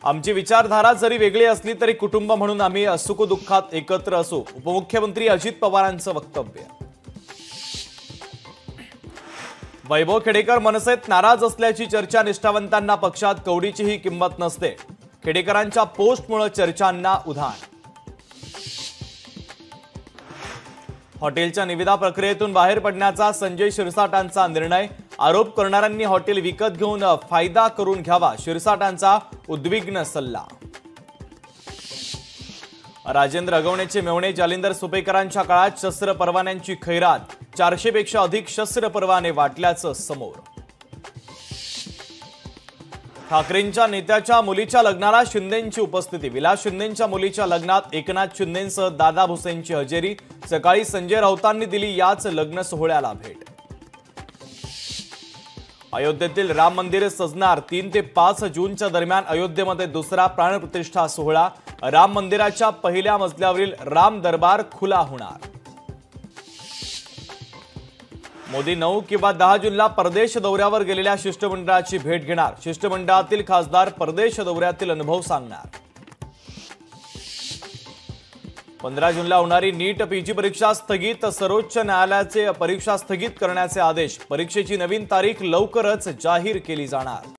आमची विचारधारा जरी वेगळी असली तरी कुटुंब म्हणून आम्ही सुखदुःखात एकत्र असू, उपमुख्यमंत्री अजित पवारांचं वक्तव्य। वैभव खेडेकर मनसेत नाराज असल्याची चर्चा, निष्ठावंतांना पक्षात कवडीचीही किंमत नसते। खेडेकरांच्या पोस्टमुळे चर्चांना उधाण। हॉटेलच्या निविदा प्रक्रियेतून बाहेर पडण्याचा संजय शिरसाटांचा निर्णय, आरोप करणाऱ्यांनी हॉटेल विकत घेऊन फायदा करून घ्यावा, शिरसाटांचा उद्विग्न सल्ला। राजेंद्र अगवणेचे मेवणे, जालिंदर सुपेकरांच्या काळात शस्त्र परवान्यांची खैरात, 400 पेक्षा अधिक शस्त्र परवाने वाटल्याचं समोर। ठाकरेंच्या नेत्याच्या मुलीच्या लग्नाला शिंदेंची उपस्थिती, विलास शिंदेंच्या मुलीच्या लग्नात एकनाथ शिंदेंसह दादा भुसेंची हजेरी, सकाळी संजय राऊतांनी दिली याच लग्न सोहळ्याला भेट। अयोध्येतील राम मंदिर सजणार, 3 ते 5 जूनच्या दरम्यान अयोध्येमध्ये दुसरा प्राणप्रतिष्ठा सोहळा, राम मंदिराच्या पहिल्या मजल्यावरील राम दरबार खुला होणार। मोदी 9 किंवा 10 जूनला परदेश दौऱ्यावर गेलेल्या शिष्टमंडळाची भेट घेणार, शिष्टमंडळातील खासदार परदेश दौऱ्यातील अनुभव सांगणार। 15 जूनला होणारी नीट पीजी परीक्षा स्थगित, सर्वोच्च न्यायालयाचे परीक्षा स्थगित करण्याचे आदेश, परीक्षेची नवीन तारीख लवकरच जाहीर केली जाणार।